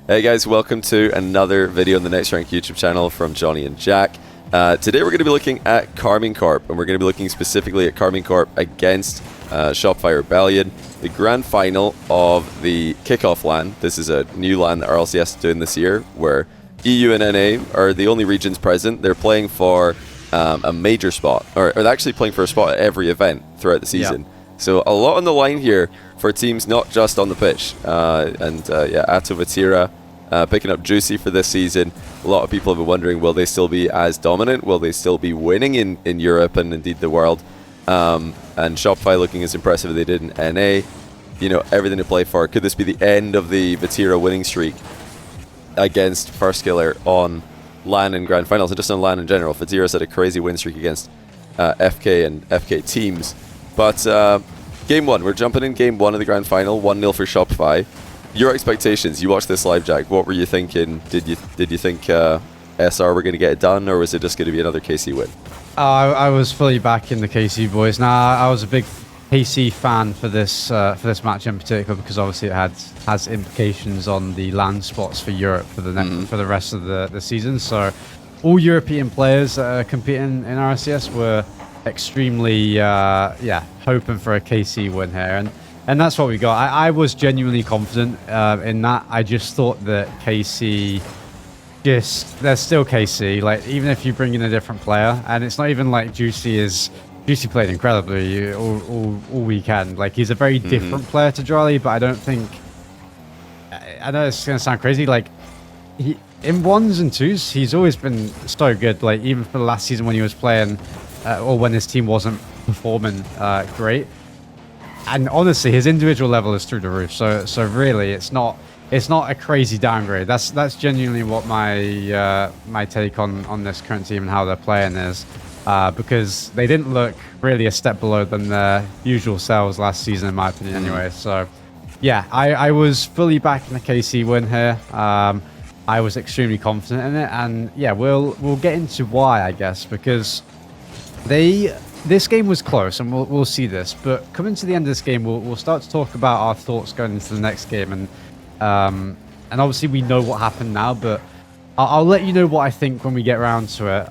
Hey guys, welcome to another video on the Next Rank YouTube channel from Johnny and Jack. Today we're going to be looking at Karmine Corp, and we're going to be looking specifically at Karmine Corp against Shopify Rebellion, the grand final of the Kickoff LAN. This is a new LAN that RLCS is doing this year, where EU and NA are the only regions present. They're playing for a major spot, or they're actually playing for a spot at every event throughout the season. Yep. So a lot on the line here for teams not just on the pitch. Atto Vatira picking up Juicy for this season. A lot of people have been wondering, will they still be as dominant? Will they still be winning in Europe and indeed the world? And Shopify looking as impressive as they did in NA. You know, everything to play for. Could this be the end of the Vatira winning streak against First Killer on LAN and Grand Finals, and just on LAN in general? Vatira's had a crazy win streak against FK and FK teams. But game one, we're jumping in game one of the Grand Final, 1-0 for Shopify. Your expectations, you watched this live, Jack. What were you thinking? Did you think SR were going to get it done, or was it just going to be another KC win? I was fully back in the KC boys. Now, I was a big KC fan for this match in particular, because obviously it has implications on the LAN spots for Europe for the rest of the season. So all European players that are competing in RCS were extremely hoping for a KC win here, and that's what we got. I was genuinely confident in that. I just thought that KC, they're still KC. Like, even if you bring in a different player, and it's not even like Juicy played incredibly all weekend. Like, he's a very different player to Jolly, but I don't think, I know it's gonna sound crazy, like in ones and twos he's always been so good. Like, even for the last season when he was playing or when his team wasn't performing great. And honestly, his individual level is through the roof. So really, it's not a crazy downgrade. That's genuinely what my take on this current team and how they're playing is, because they didn't look really a step below than their usual selves last season, in my opinion. Anyway, so yeah, I was fully back in the KC win here. I was extremely confident in it, and yeah, we'll get into why, I guess, because this game was close, and we'll see this. But coming to the end of this game, we'll start to talk about our thoughts going into the next game, and obviously we know what happened now, but I'll let you know what I think when we get around to it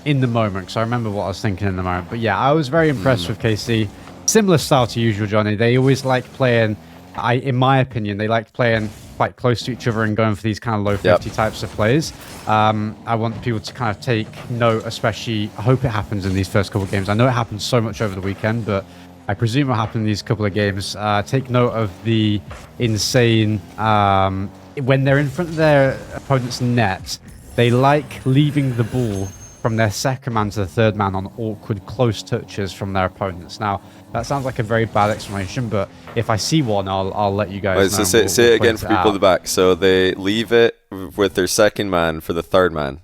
in the moment, because I remember what I was thinking in the moment. But yeah, I was very impressed with KC. Similar style to usual, Johnny. They always like playing, in my opinion, they like playing quite close to each other and going for these kind of low 50 types of plays. I want people to kind of take note, especially, I hope it happens in these first couple of games. I know it happens so much over the weekend, but I presume it'll happen in these couple of games. Take note of the insane, when they're in front of their opponent's net, they like leaving the ball from their second man to the third man on awkward close touches from their opponents. Now, that sounds like a very bad explanation, but if I see one, I'll let you guys know. So say it again for people in the back. So they leave it with their second man for the third man.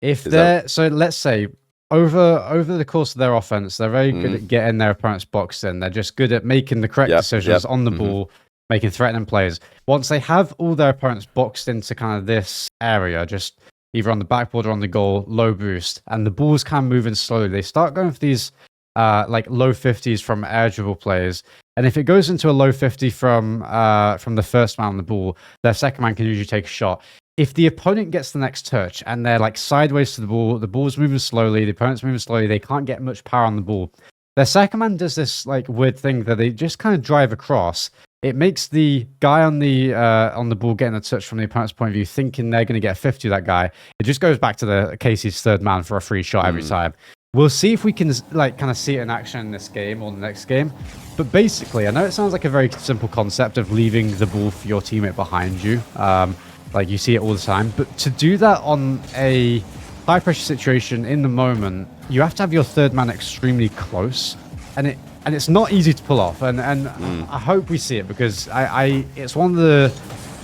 So let's say over the course of their offense, they're very good at getting their opponent's boxed in. They're just good at making the correct decisions on the ball, making threatening plays. Once they have all their opponents boxed into kind of this area, just either on the backboard or on the goal, low boost, and the ball's kind of moving slowly, they start going for these like low 50s from air dribble plays. And if it goes into a low 50 from the first man on the ball, their second man can usually take a shot. If the opponent gets the next touch and they're like sideways to the ball's moving slowly, the opponent's moving slowly, they can't get much power on the ball. Their second man does this like weird thing that they just kind of drive across. It makes the guy on the ball getting a touch from the opponent's point of view thinking they're going to get a 50 to that guy. It just goes back to the KC's third man for a free shot every time. We'll see if we can like kind of see it in action in this game or the next game. But basically, I know it sounds like a very simple concept of leaving the ball for your teammate behind you. Like, you see it all the time. But to do that on a high pressure situation in the moment, you have to have your third man extremely close, and it's not easy to pull off. And I hope we see it, because it's one of the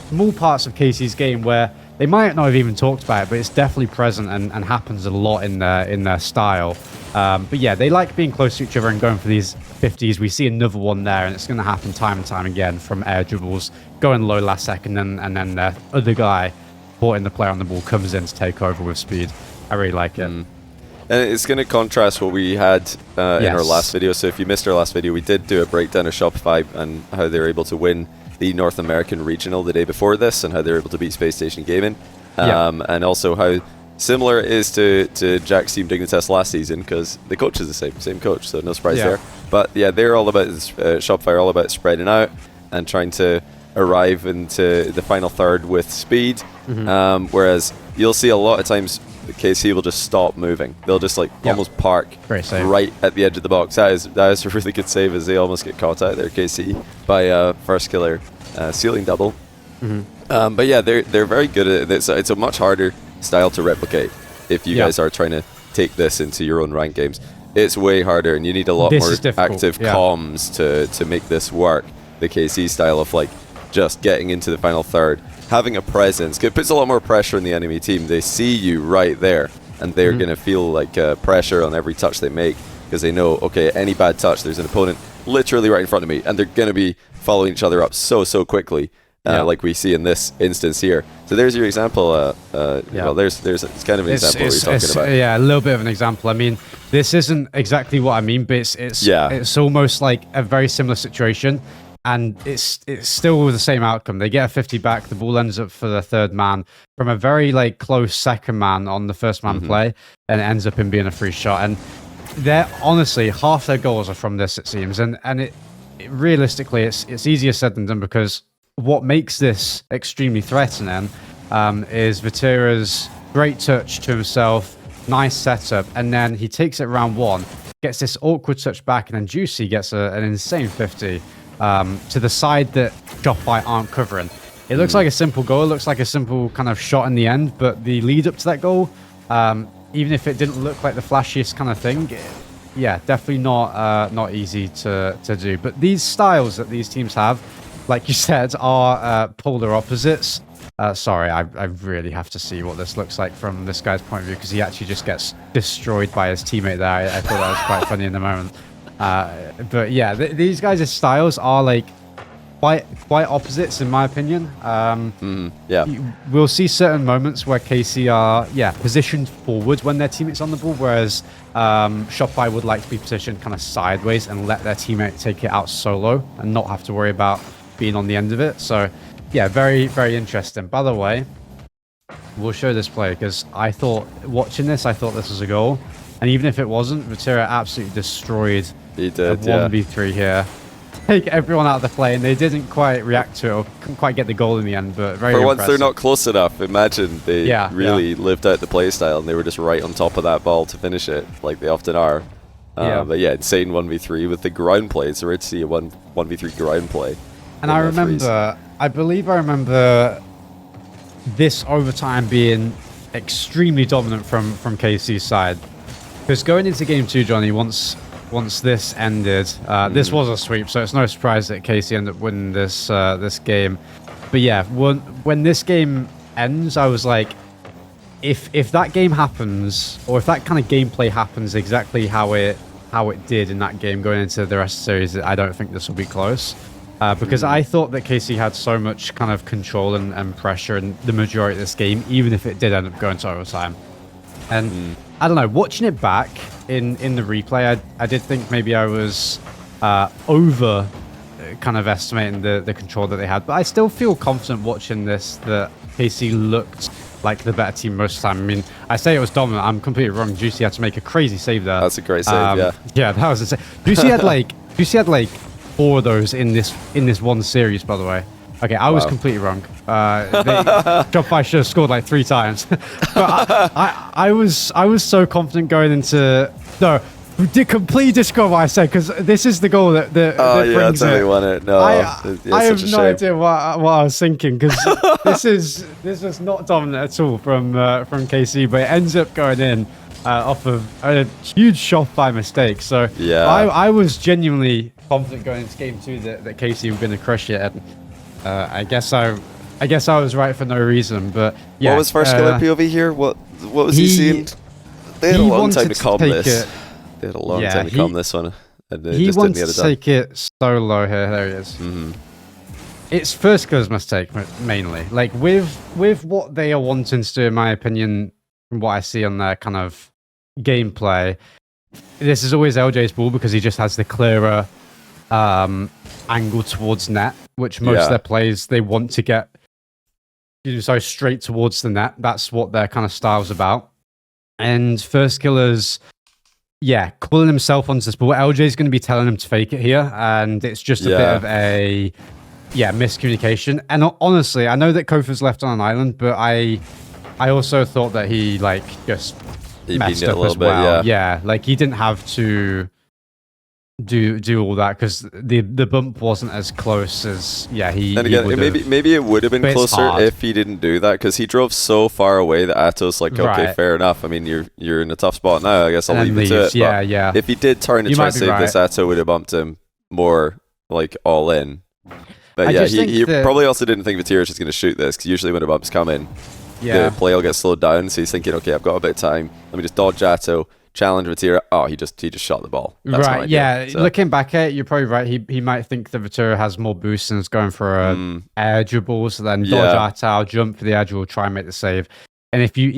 small parts of KC's game where they might not have even talked about it, but it's definitely present and happens a lot in their style. But yeah, they like being close to each other and going for these 50s. We see another one there, and it's going to happen time and time again from air dribbles, going low last second, and then the other guy supporting the player on the ball comes in to take over with speed. I really like it. And it's going to contrast what we had in our last video. So if you missed our last video, we did do a breakdown of Shopify and how they were able to win the North American regional the day before this and how they were able to beat Space Station Gaming. Yeah. And also how similar it is to Jack's Team Dignitas last season, because the coach is the same coach, so no surprise there. But yeah, they're all about, Shopify are all about spreading out and trying to arrive into the final third with speed. Whereas you'll see a lot of times KC will just stop moving. They'll just like almost park right at the edge of the box. That is a really good save, as they almost get caught out there, KC, by first killer ceiling double. But yeah, they're very good at it. It's a much harder style to replicate if you guys are trying to take this into your own ranked games. It's way harder, and you need a lot more active comms to make this work. The KC style of like just getting into the final third, having a presence, it puts a lot more pressure on the enemy team. They see you right there, and they're going to feel like pressure on every touch they make, because they know, okay, any bad touch, there's an opponent literally right in front of me, and they're going to be following each other up so quickly, like we see in this instance here. So there's your example. Well, there's it's kind of an example what you're talking about. Yeah, a little bit of an example. I mean, this isn't exactly what I mean, but it's almost like a very similar situation. And it's still the same outcome. They get a 50 back. The ball ends up for the third man from a very like close second man on the first man play, and it ends up in being a free shot. And they're honestly, half their goals are from this, it seems. And it realistically, it's easier said than done, because what makes this extremely threatening is Vatira's great touch to himself, nice setup, and then he takes it round one, gets this awkward touch back, and then Juicy gets an insane 50. To the side that Shopify aren't covering. It looks like a simple goal. It looks like a simple kind of shot in the end, but the lead up to that goal, even if it didn't look like the flashiest kind of thing, definitely not easy to do. But these styles that these teams have, like you said, are polar opposites. Sorry, I really have to see what this looks like from this guy's point of view, because he actually just gets destroyed by his teammate there. I thought that was quite funny in the moment. But yeah, these guys' styles are like quite opposites in my opinion. We'll see certain moments where KC are positioned forward when their teammate's on the ball, whereas Shopify would like to be positioned kind of sideways and let their teammate take it out solo and not have to worry about being on the end of it. So yeah, very interesting. By the way, we'll show this play, because I thought watching this, I thought this was a goal. And even if it wasn't, Vatira absolutely destroyed a 1v3 here. Take everyone out of the play, and they didn't quite react to it, or couldn't quite get the goal in the end, but very impressive. Once they're not close enough, imagine they really lived out the play style, and they were just right on top of that ball to finish it, like they often are. But yeah, insane 1v3 with the ground play. It's rare to see a 1v3 ground play. And I believe I remember this overtime being extremely dominant from KC's side. Because going into game 2, Johnny, once this ended, this was a sweep, so it's no surprise that KC ended up winning this game. But yeah, when this game ends, I was like, if that game happens, or if that kind of gameplay happens exactly how it did in that game going into the rest of the series, I don't think this will be close. Because I thought that KC had so much kind of control and pressure in the majority of this game, even if it did end up going to overtime. And I don't know, watching it back in the replay, I did think maybe I was over kind of estimating the control that they had. But I still feel confident watching this that KC looked like the better team most of the time. I mean, I say it was dominant. I'm completely wrong. Juicy had to make a crazy save there. That's a great save, yeah. Yeah, that was insane. Juicy had like 4 of those in this one series, by the way. Okay, I was completely wrong. Shopify should have scored like 3 times. But I was so confident going into... No, completely disregard what I said, because this is the goal that brings it. Won it. No, I have no idea what I was thinking, because this was not dominant at all from KC, but it ends up going in off of a huge Shopify mistake. So yeah, I was genuinely confident going into game 2 that KC were going to crush it. And, I guess I was right for no reason, but yeah. What was first killer POV here? What was he seeing? They had a long time to calm this. They had a long time to calm this one. And he just wanted to take it solo here. There he is. It's first killer's mistake mainly. Like with what they are wanting to do, in my opinion, from what I see on their kind of gameplay, this is always LJ's ball, because he just has the clearer angle towards net, which most of their plays, they want to get straight towards the net. That's what their kind of style's about. And First Killer's, calling himself onto this ball. LJ's going to be telling him to fake it here, and it's just a bit of a miscommunication. And honestly, I know that Kofa's left on an island, but I also thought that he just messed up as well. Yeah, like he didn't have to do all that because the bump wasn't as close as he. And again, maybe it would have been closer if he didn't do that, because he drove so far away that Ato's like, okay, fair enough. I mean, you're in a tough spot now. I guess I'll leave you to it. But if he did turn and try to save this, Ato would have bumped him more like all in. But he probably also didn't think Vatira was just going to shoot this, because usually when a bump's come in, the play will get slowed down. So he's thinking, okay, I've got a bit of time. Let me just dodge Ato. Challenge Vatira. Oh, he just shot the ball. That's right. Yeah. So. Looking back at it, you're probably right. He might think that Vatira has more boost and is going for a air dribble. So then dodge Atal, jump for the air dribble, try and make the save. And if you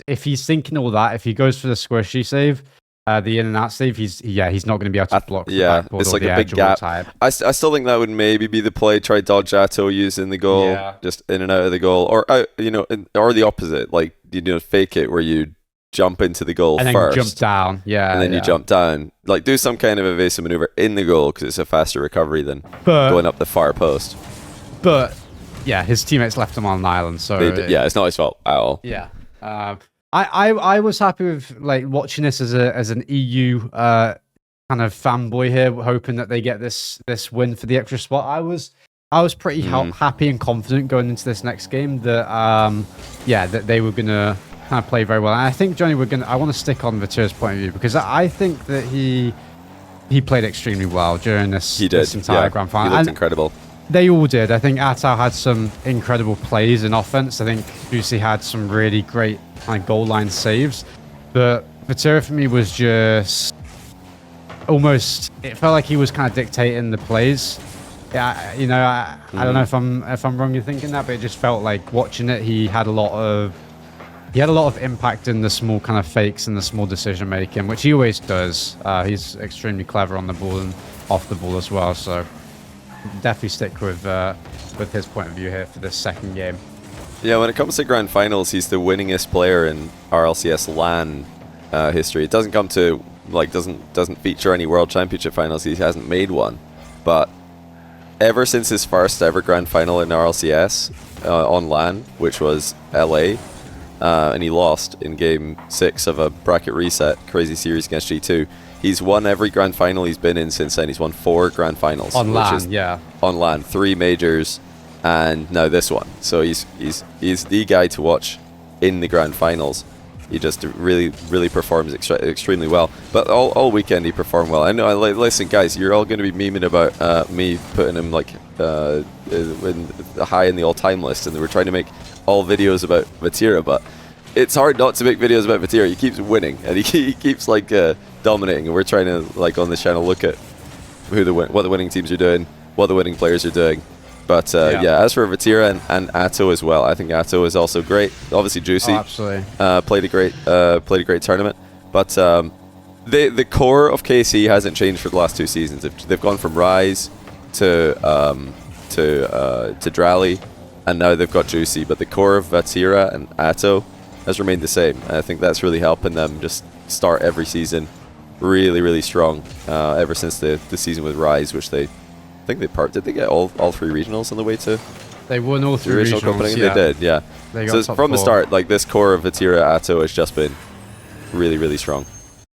if he's thinking all that, if he goes for the squishy save, the in and out save, he's not going to be able to block. It's like a big gap. Type. I still think that would maybe be the play. Try dodge Ato using the goal, just in and out of the goal, or or the opposite, like fake it where you jump into the goal and then first, jump down, and then you jump down, like do some kind of evasive maneuver in the goal, because it's a faster recovery than going up the far post. But his teammates left him on an island, so it's not his fault at all. I was happy with watching this as an EU kind of fanboy here, hoping that they get this win for the extra spot. I was pretty happy and confident going into this next game that that they were gonna kind of play very well. And I think, Johnny, I want to stick on Vatira's point of view, because I think that he played extremely well during this entire grand final. He looked incredible. They all did. I think Atal had some incredible plays in offense. I think Juicy had some really great kind of goal line saves. But Vatira for me was just almost, it felt like he was kind of dictating the plays. I don't know if I'm wrong in thinking that, but it just felt like watching it, he had a lot of impact in the small kind of fakes and the small decision making, which he always does. He's extremely clever on the ball and off the ball as well. So definitely stick with his point of view here for this second game. Yeah, when it comes to grand finals, he's the winningest player in RLCS LAN history. It doesn't come to doesn't feature any World Championship finals. He hasn't made one, but ever since his first ever grand final in RLCS on LAN, which was LA. And he lost in Game 6 of a bracket reset crazy series against G2. He's won every grand final he's been in since then. He's won 4 grand finals. On LAN, On LAN, 3 majors, and now this one. So he's the guy to watch in the grand finals. He just really, really performs extremely well. But all weekend he performed well. I know, listen, guys, you're all going to be memeing about me putting him high in the all-time list, and we're trying to make all videos about Vatira, but it's hard not to make videos about Vatira. He keeps winning, and he keeps dominating, and we're trying to on this channel look at what the winning teams are doing, what the winning players are doing. But as for Vatira and Ato as well, I think Ato is also great. Obviously Juicy played a great tournament, but the core of KC hasn't changed for the last 2 seasons. They've gone from Rise to Drally, and now they've got Juicy, but the core of Vatira and Ato has remained the same. And I think that's really helping them just start every season really, really strong. Ever since the season with Rise, which did they get all 3 regionals on the way to? They won all 3 regionals. Company? Yeah. They did, yeah. So from the start, this core of Vatira Ato has just been really, really strong.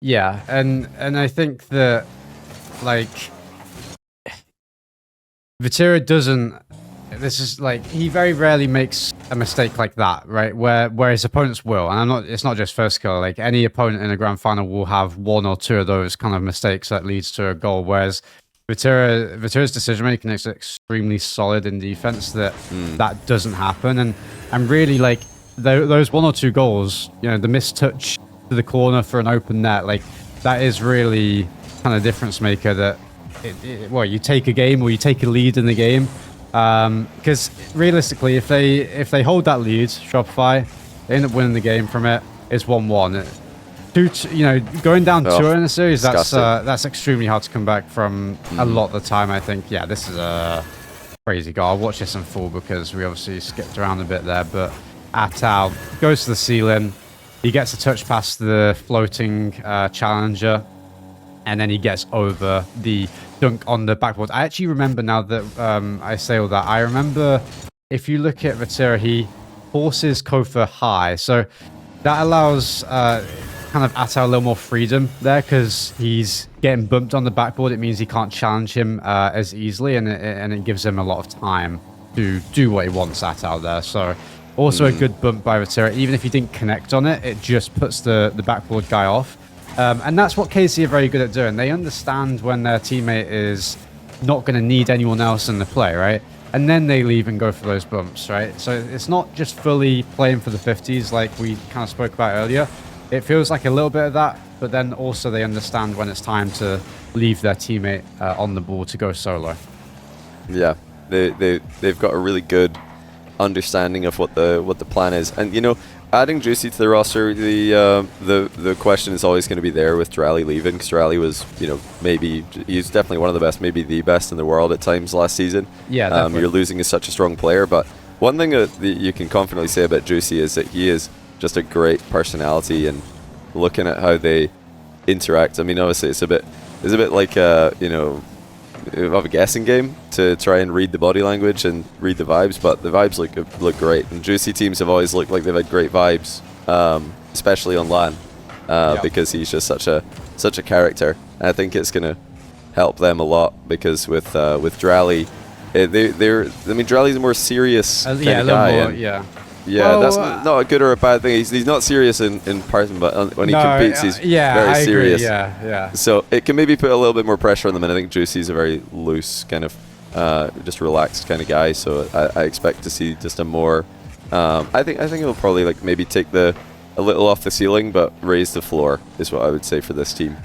Yeah, and I think that Vatira doesn't. This is he very rarely makes a mistake like that, right? Where his opponents will, and it's not just first kill. Any opponent in a grand final will have 1 or 2 of those kind of mistakes that leads to a goal. Whereas Vatira's decision making is extremely solid in defense. That doesn't happen, and really those 1 or 2 goals, the missed touch to the corner for an open net, that is really kind of difference maker. That you take a game or you take a lead in the game. Because realistically, if they hold that lead, Shopify, they end up winning the game from it. It's 1-1. Going down 2 in a series, that's extremely hard to come back from a lot of the time. I think, this is a crazy goal. I'll watch this in full because we obviously skipped around a bit there. But Atal goes to the ceiling. He gets a touch past the floating challenger, and then he gets over the dunk on the backboard. I actually remember now that I say all that. I remember if you look at Vatira, he forces Kofa high. So that allows kind of Atal a little more freedom there because he's getting bumped on the backboard. It means he can't challenge him as easily, and it gives him a lot of time to do what he wants Atal there. So also a good bump by Vatira. Even if he didn't connect on it, it just puts the backboard guy off. And that's what KC are very good at doing. They understand when their teammate is not going to need anyone else in the play, right? And then they leave and go for those bumps, right? So it's not just fully playing for the 50s like we kind of spoke about earlier. It feels like a little bit of that, but then also they understand when it's time to leave their teammate on the ball to go solo. Yeah, they've got a really good understanding of what the plan is. And you know, adding Juicy to the roster, the question is always going to be there with Drally leaving, because Drally was, you know, maybe he's definitely one of the best, maybe the best in the world at times last season. Yeah, definitely. You're losing such a strong player, but one thing that you can confidently say about Juicy is that he is just a great personality, and looking at how they interact, I mean, obviously it's a bit like you know, of a guessing game to try and read the body language and read the vibes, but the vibes look great. And Juicy teams have always looked like they've had great vibes, especially on LAN, because he's just such a character. And I think it's gonna help them a lot, because with Drally, I mean, Drally's a more serious kind of guy. Yeah, well, that's not a good or a bad thing. He's not serious in person, but when he competes, he's very serious. Yeah. So it can maybe put a little bit more pressure on them, and I think Juicy's a very loose, kind of just relaxed kind of guy. So I expect to see just a more. I think he'll probably like maybe take a little off the ceiling, but raise the floor is what I would say for this team.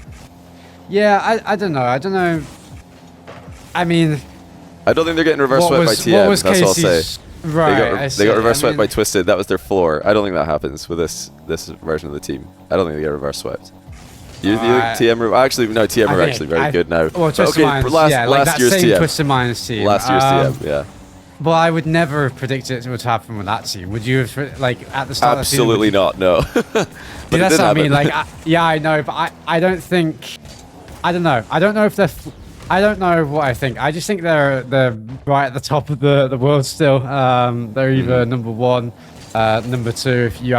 Yeah, I don't know. I mean, I don't think they're getting reverse swept by TM. That's what I'll say. Right, they got reverse swept by Twisted. That was their floor. I don't think that happens with this version of the team. I don't think they get reverse swept. You think TM actually no, TM are actually very good now. Well, Twisted Minds, last year's TM. Twisted Minds team. Last year's TM, yeah. Well, I would never have predicted it would happen with that team. Would you have, like, at the start Absolutely of the season? not, no. But that's what I mean. Like, yeah, I know, but I don't think. I don't know. I don't know if they're. I don't know what I think. I just think they're right at the top of the world still. They're either number one, number two. You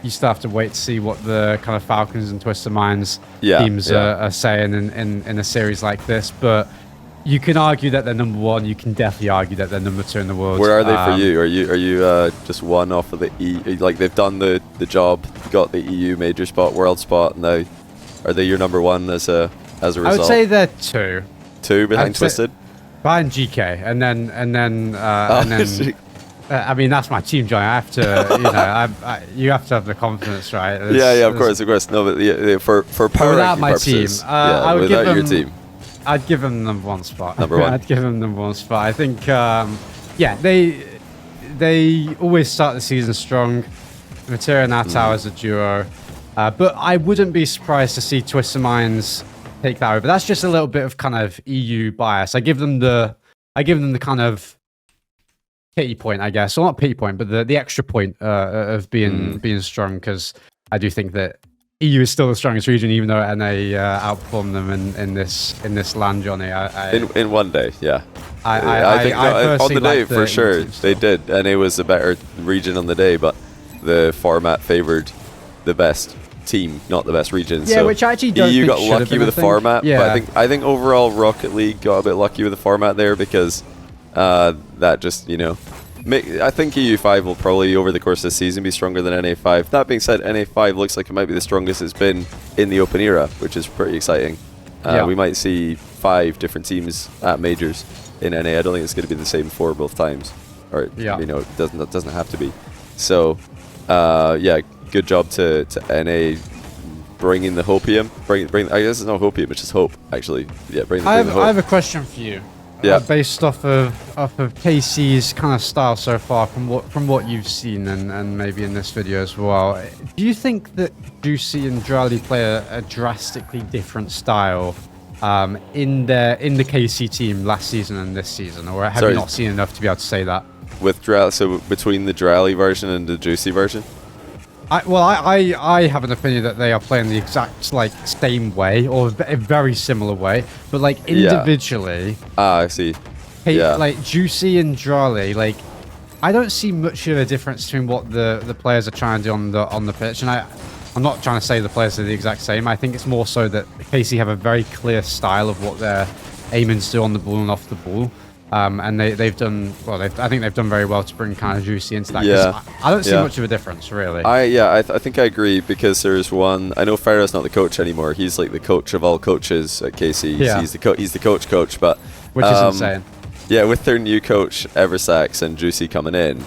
still have to wait to see what the kind of Falcons and Twisted Minds teams are saying in a series like this. But you can argue that they're number one. You can definitely argue that they're number two in the world. Where are they for you? Are you just one off of the like they've done the job, got the EU major spot, world spot. Now, are they your number one as a result? I would say they're two. Two behind Twisted? Behind GK, and then I mean, that's my team, Johnny. I have to, you have to have the confidence, right? Yeah, of course. No, but for power without my purposes, team, I would without give them, your team, I'd give them number one spot. Number one. I'd give them number one spot. I think, they always start the season strong. Vatira and Atal as a duo, but I wouldn't be surprised to see Twisted Minds take that over. That's just a little bit of kind of EU bias. I give them the kind of pity point, I guess. Well, not pity point, but the extra point of being strong, because I do think that EU is still the strongest region, even though NA outperformed them in this LAN, Johnny. In one day, yeah. I think on the day for sure they did, and it was a better region on the day, but the format favored the best team, not the best region. Yeah, so which I actually don't EU think got lucky with the format, but I think overall Rocket League got a bit lucky with the format there, because that just, you know, I think EU5 will probably over the course of the season be stronger than NA5. That being said, NA5 looks like it might be the strongest it's been in the open era, which is pretty exciting. We might see 5 different teams at majors in NA. I don't think it's going to be the same 4 both times, or you know, it doesn't have to be. So good job to NA bringing the hopium. I guess it's not hopium, it's just hope, actually. Yeah, bring the hope. I have a question for you. Based off of KC's kind of style so far, from what you've seen and maybe in this video as well, do you think that Juicy and Drally play a drastically different style in the KC team last season and this season, or have you not seen enough to be able to say that? With so between the Drally version and the Juicy version? I have an opinion that they are playing the exact like same way or a very similar way, but like individually. I see. Like Juicy and Drally, like I don't see much of a difference between what the players are trying to do on the pitch, and I'm not trying to say the players are the exact same. I think it's more so that KC have a very clear style of what they're aiming to do on the ball and off the ball. And they've done well. I think they've done very well to bring kind of Juicy into that. Yeah, I don't see much of a difference really. I think I agree, because there's one. I know Farah's not the coach anymore. He's like the coach of all coaches at KC. Yeah. He's the coach, but which is insane. Yeah, with their new coach Eversax and Juicy coming in.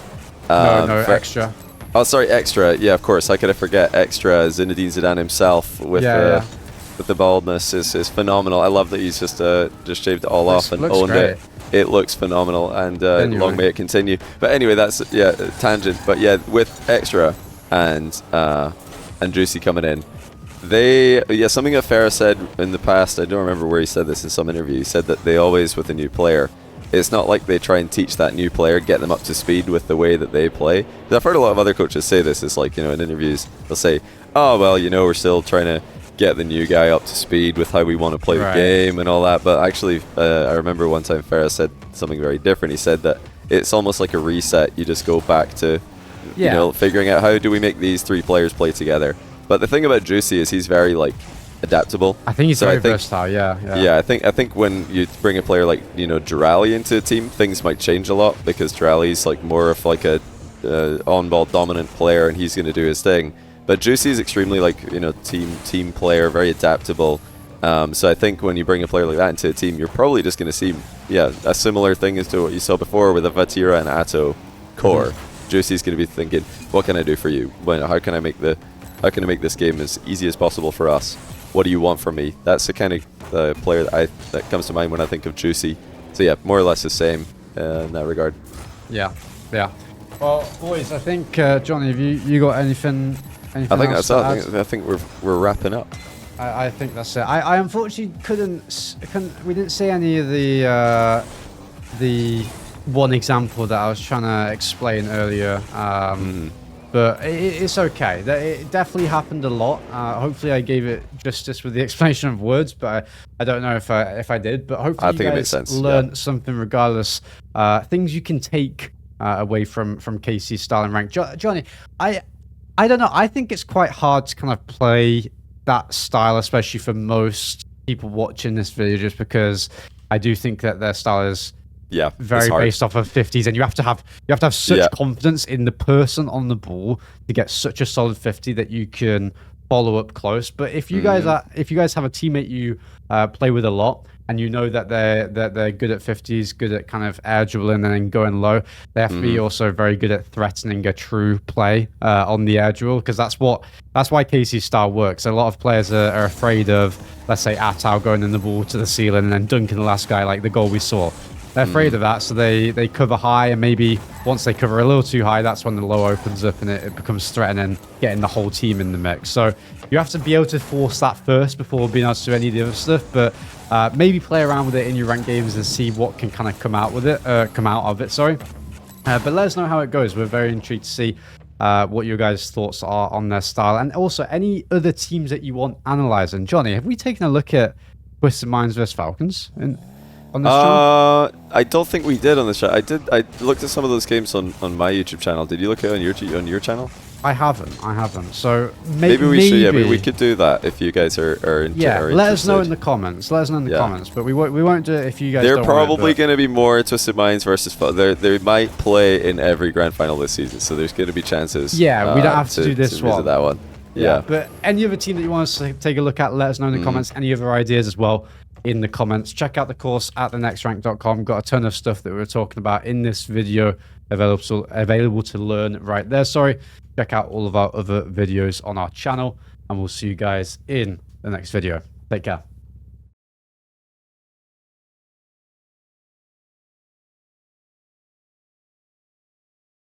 Extra. Oh, sorry, Extra. Yeah, of course. How could I forget Extra? Zinedine Zidane himself with the baldness is phenomenal. I love that he's just shaved it all off and owned it. It looks phenomenal, and long may it continue. But anyway, that's tangent. But yeah, with Extra and Juicy coming in, something that Farah said in the past. I don't remember where he said this in some interview. He said that they always, with a new player, it's not like they try and teach that new player, get them up to speed with the way that they play. I've heard a lot of other coaches say this. It's like, in interviews, they'll say, "Oh well, we're still trying to get the new guy up to speed with how we want to play the game and all that." But actually, I remember one time Farah said something very different. He said that it's almost like a reset. You just go back to, figuring out how do we make these three players play together. But the thing about Juicy is he's very adaptable. I think he's very versatile. Yeah. I think when you bring a player like Drally into a team, things might change a lot, because Drally's more of a on-ball dominant player, and he's going to do his thing. But Juicy is extremely team player, very adaptable. So I think when you bring a player like that into a team, you're probably just going to see a similar thing as to what you saw before with a Vatira and Atto core. Juicy's going to be thinking, what can I do for you? How can I make this game as easy as possible for us? What do you want from me? That's the kind of player that comes to mind when I think of Juicy. So yeah, more or less the same in that regard. Yeah. Well, boys, I think Johnny, have you got anything? I think that's it. I think we're wrapping up. I think that's it. I unfortunately couldn't. We didn't see any of the one example that I was trying to explain earlier. But it's okay. It definitely happened a lot. Hopefully, I gave it justice with the explanation of words, but I don't know if I did. But hopefully, you guys learned something regardless. Things you can take away from KC's style and rank. Johnny, I don't know. I think it's quite hard to kind of play that style, especially for most people watching this video, just because I do think that their style is very based off of 50s, and you have to have such confidence in the person on the ball to get such a solid 50 that you can follow up close. But if you guys have a teammate you play with a lot, and you know that they're good at 50s, good at kind of air dribbling and then going low, they have to be also very good at threatening a true play on the air dribble, because that's why KC's style works. A lot of players are afraid of, let's say, Attal going in the ball to the ceiling and then dunking the last guy, like the goal we saw. They're afraid of that, so they cover high, and maybe once they cover a little too high, that's when the low opens up and it becomes threatening, getting the whole team in the mix. So you have to be able to force that first before being able to do any of the other stuff, but maybe play around with it in your ranked games and see what can kind of come out of it. But let us know how it goes. We're very intrigued to see what your guys' thoughts are on their style, and also any other teams that you want analysing. Johnny, have we taken a look at Twisted Minds vs Falcons on this channel? I don't think we did on this channel. I looked at some of those games on my YouTube channel. Did you look at it on your channel? I haven't. So maybe we should. Yeah, we could do that if you guys are interested. Yeah, let us know in the comments. But we won't do it if you guys. They're probably going to be more Twisted Minds versus. They might play in every grand final this season, so there's going to be chances. Yeah, we don't have to do this one. That one. Yeah. But any other team that you want us to take a look at, let us know in the comments. Any other ideas as well in the comments. Check out the course at thenextrank.com. Got a ton of stuff that we were talking about in this video available to learn right there. Check out all of our other videos on our channel, and we'll see you guys in the next video. Take care.